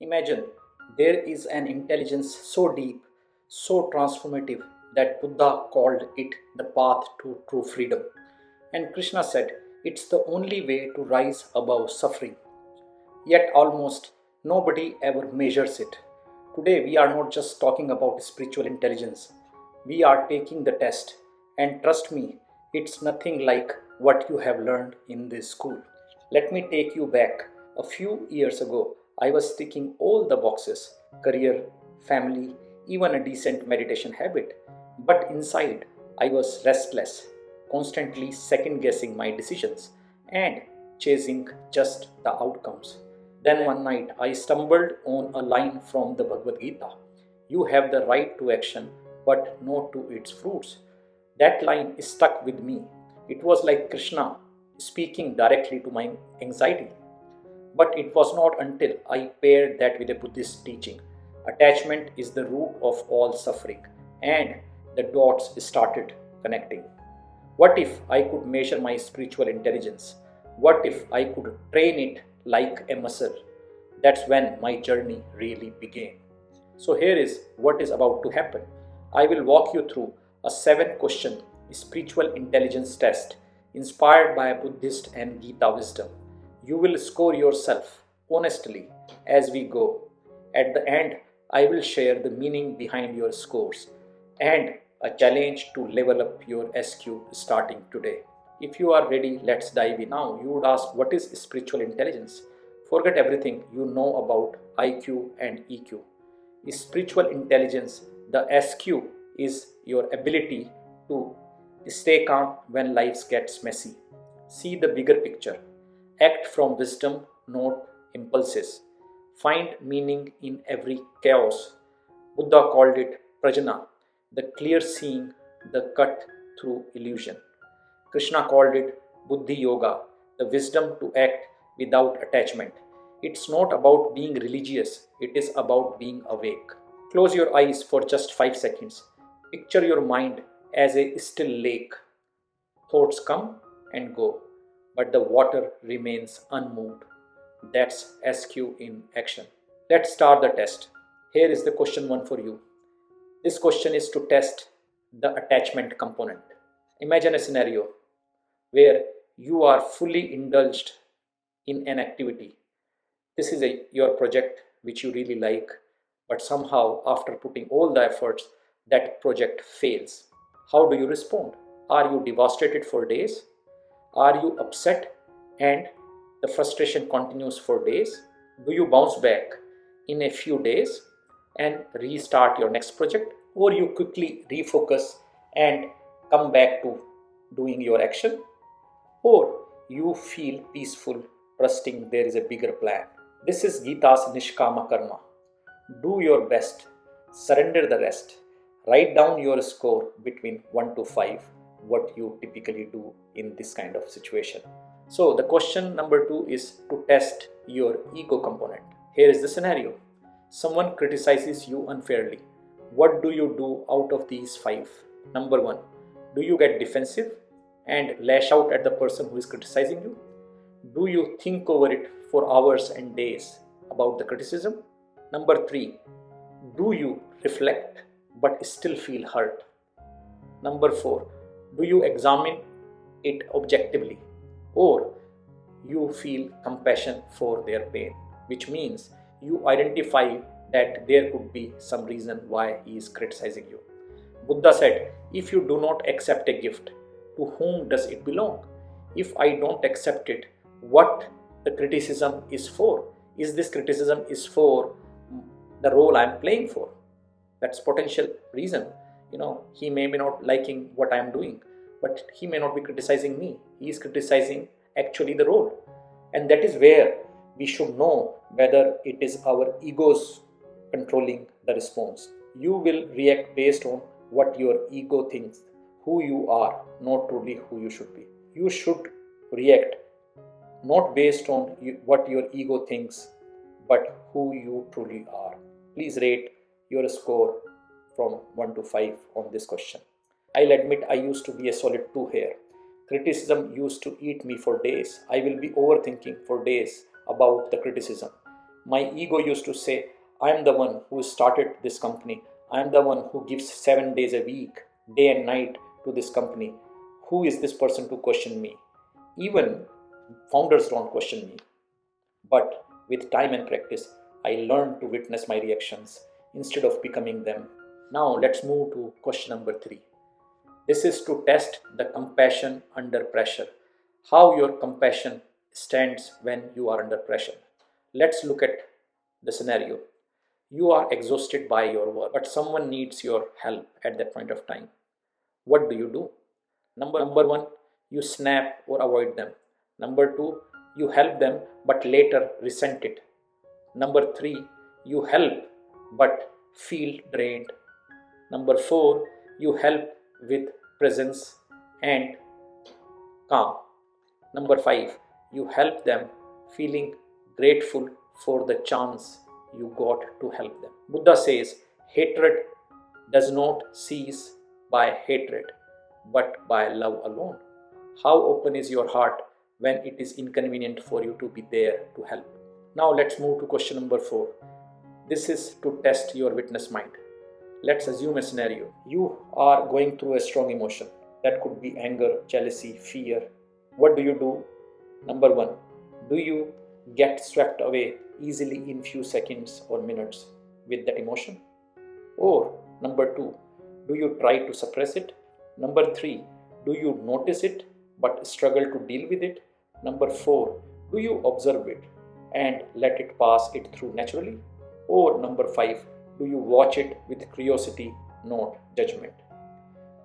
Imagine there is an intelligence so deep, so transformative that Buddha called it the path to true freedom. And Krishna said it's the only way to rise above suffering. Yet almost nobody ever measures it. Today we are not just talking about spiritual intelligence, we are taking the test. And trust me, it's nothing like what you have learned in this school. Let me take you back. A few years ago, I was ticking all the boxes: career, family, even a decent meditation habit. But inside, I was restless, constantly second guessing my decisions and chasing just the outcomes. Then one night I stumbled on a line from the Bhagavad Gita: You have the right to action, but not to its fruits. That line stuck with me. It was like Krishna speaking directly to my anxiety. But it was not until I paired that with a Buddhist teaching. Attachment is the root of all suffering, and the dots started connecting. What if I could measure my spiritual intelligence? What if I could train it like a muscle? That's when my journey really began. So, here is what is about to happen. I will walk you through a 7-question spiritual intelligence test inspired by Buddhist and Gita wisdom. You will score yourself honestly as we go. At the end, I will share the meaning behind your scores and a challenge to level up your SQ starting today. If you are ready, let's dive in now. You would ask, what is spiritual intelligence? Forget everything you know about IQ and EQ. Spiritual intelligence, the SQ, is your ability to stay calm when life gets messy. See the bigger picture. Act from wisdom, not impulses. Find meaning in every chaos. Buddha called it prajna, the clear seeing, the cut through illusion. Krishna called it buddhi yoga, the wisdom to act without attachment. It's not about being religious, it is about being awake. Close your eyes for just 5 seconds. Picture your mind as a still lake. Thoughts come and go, but the water remains unmoved. That's SQ in action. Let's start the test. Here is the question 1 for you. This question is to test the attachment component. Imagine a scenario where you are fully indulged in an activity. This is your project which you really like, but somehow, after putting all the efforts, that project fails. How do you respond? Are you devastated for days? Are you upset and the frustration continues for days? Do you bounce back in a few days and restart your next project? Or you quickly refocus and come back to doing your action? Or you feel peaceful, trusting there is a bigger plan? This is Gita's Nishkama Karma. Do your best, surrender the rest. Write down your score between 1 to 5, what you typically do in this kind of situation. So, the question number 2 is to test your ego component. Here is the scenario: someone criticizes you unfairly. What do you do out of these 5? Number 1, do you get defensive and lash out at the person who is criticizing you? Do you think over it for hours and days about the criticism? Number 3, do you reflect but still feel hurt? Number 4, do you examine it objectively, or you feel compassion for their pain, which means you identify that there could be some reason why he is criticizing you? Buddha said, if you do not accept a gift, to whom does it belong? If I don't accept it, what the criticism is for? Is this criticism is for the role I'm playing for? That's potential reason. He may be not liking what I'm doing, but he may not be criticizing me. He is criticizing actually the role. And that is where we should know whether it is our egos controlling the response. You will react based on what your ego thinks, who you are, not truly who you should be. You should react not based on what your ego thinks, but who you truly are. Please rate your score from 1 to 5 on this question. I'll admit I used to be a solid 2 here. Criticism used to eat me for days. I will be overthinking for days about the criticism. My ego used to say, I am the one who started this company. I am the one who gives 7 days a week, day and night to this company. Who is this person to question me? Even founders don't question me. But with time and practice, I learned to witness my reactions instead of becoming them. Now let's move to question number 3. This is to test the compassion under pressure. How your compassion stands when you are under pressure. Let's look at the scenario. You are exhausted by your work, but someone needs your help at that point of time. What do? Number one, you snap or avoid them. Number two, you help them but later resent it. Number three, you help but feel drained. Number four, you help with presence and calm. Number five, you help them feeling grateful for the chance you got to help them. Buddha says hatred does not cease by hatred but by love alone. How open is your heart when it is inconvenient for you to be there to help? Now let's move to question number 4. This is to test your witness mind. Let's assume a scenario. You are going through a strong emotion. That could be anger, jealousy, fear. What do? Number 1. Do you get swept away easily in few seconds or minutes with that emotion? Or number 2, do you try to suppress it? Number 3, do you notice it but struggle to deal with it? Number 4, do you observe it and let it pass it through naturally? Or number 5, do you watch it with curiosity, not judgment?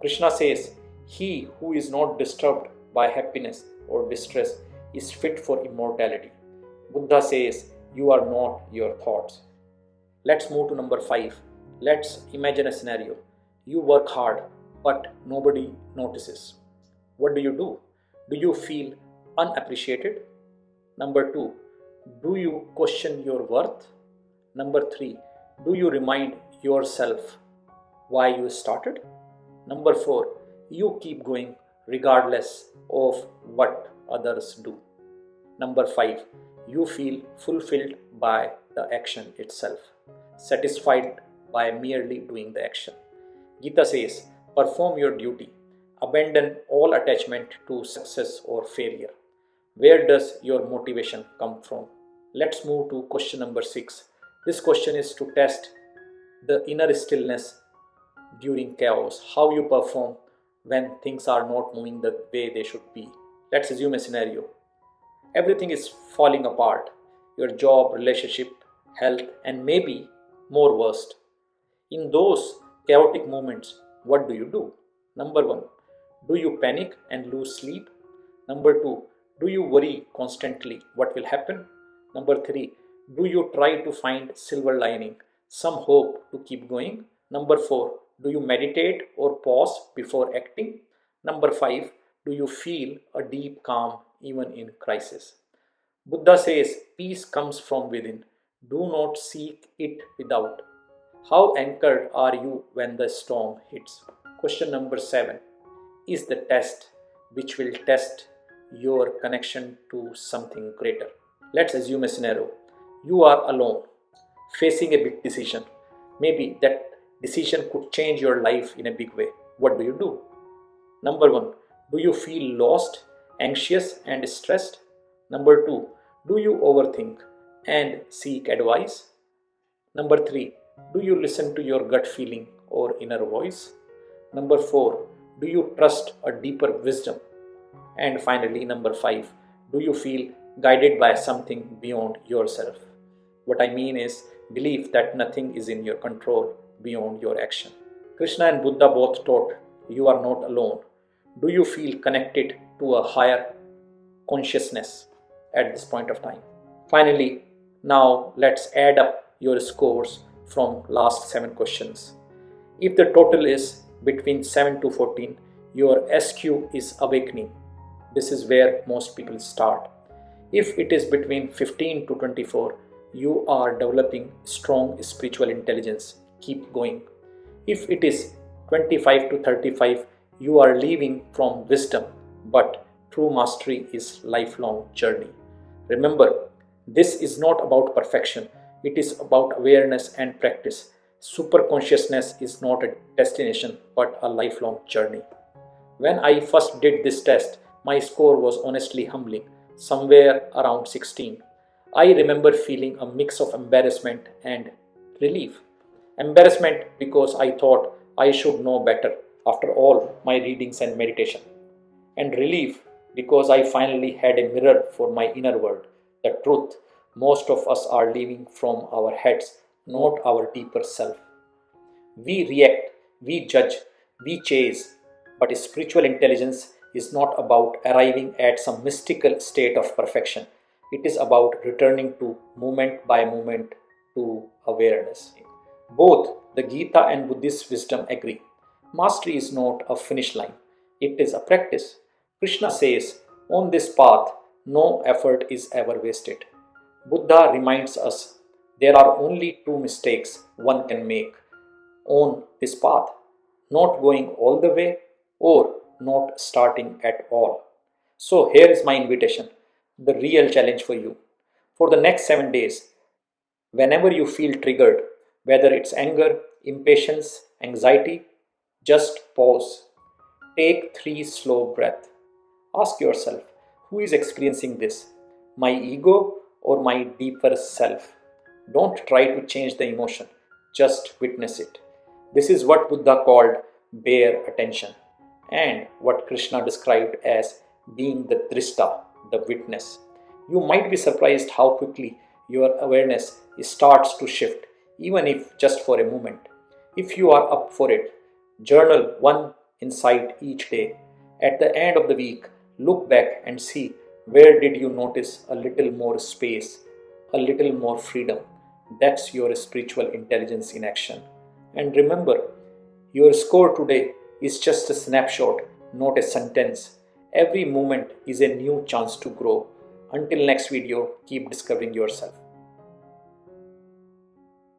Krishna says, he who is not disturbed by happiness or distress is fit for immortality. Buddha says, you are not your thoughts. Let's move to number 5. Let's imagine a scenario. You work hard, but nobody notices. What do? Do you feel unappreciated? Number 2, do you question your worth? Number 3, do you remind yourself why you started? Number 4, you keep going regardless of what others do. Number 5, you feel fulfilled by the action itself, satisfied by merely doing the action. Gita says, perform your duty, abandon all attachment to success or failure. Where does your motivation come from? Let's move to question number 6. This question is to test the inner stillness during chaos, how you perform when things are not moving the way they should be. Let's assume a scenario. Everything is falling apart, your job, relationship, health, and maybe more worst. In those chaotic moments, what do? Number 1, do you panic and lose sleep? Number 2, do you worry constantly what will happen? Number 3, do you try to find silver lining, some hope to keep going? Number 4, do you meditate or pause before acting? Number 5, do you feel a deep calm even in crisis? Buddha says peace comes from within. Do not seek it without. How anchored are you when the storm hits? Question number 7 is the test which will test your connection to something greater. Let's assume a scenario. You are alone, facing a big decision. Maybe that decision could change your life in a big way. What do? Number 1, do you feel lost, anxious, and stressed? Number 2, do you overthink and seek advice? Number 3, do you listen to your gut feeling or inner voice? Number 4, do you trust a deeper wisdom? And finally, number 5, do you feel guided by something beyond yourself? What I mean is belief that nothing is in your control beyond your action. Krishna and Buddha both taught you are not alone. Do you feel connected to a higher consciousness at this point of time? Finally, now let's add up your scores from last 7 questions. If the total is between 7 to 14, your SQ is awakening. This is where most people start. If it is between 15 to 24, you are developing strong spiritual intelligence. Keep going. If it is 25 to 35, you are leaving from wisdom, but true mastery is lifelong journey. Remember, This is not about perfection, it is about awareness and practice. Super consciousness is not a destination but a lifelong journey. When I first did this test, my score was honestly humbling, somewhere around 16. I remember feeling a mix of embarrassment and relief. Embarrassment because I thought I should know better after all my readings and meditation, and relief because I finally had a mirror for my inner world, the truth most of us are living from our heads, not our deeper self. We react, we judge, we chase, but spiritual intelligence is not about arriving at some mystical state of perfection. It is about returning to moment by moment to awareness. Both the Gita and Buddhist wisdom agree. Mastery is not a finish line, it is a practice. Krishna says, on this path, no effort is ever wasted. Buddha reminds us there are only two mistakes one can make on this path: not going all the way or not starting at all. So, here is my invitation, the real challenge for you. For the next 7 days, whenever you feel triggered, whether it's anger, impatience, anxiety, just pause. Take 3 slow breaths. Ask yourself, who is experiencing this? My ego or my deeper self? Don't try to change the emotion, just witness it. This is what Buddha called bare attention, and what Krishna described as being the drishta, the witness. You might be surprised how quickly your awareness starts to shift, even if just for a moment. If you are up for it, journal one insight each day. At the end of the week, look back and see where did you notice a little more space, a little more freedom. That's your spiritual intelligence in action. And remember, your score today is just a snapshot, not a sentence. Every moment is a new chance to grow. Until next video, keep discovering yourself.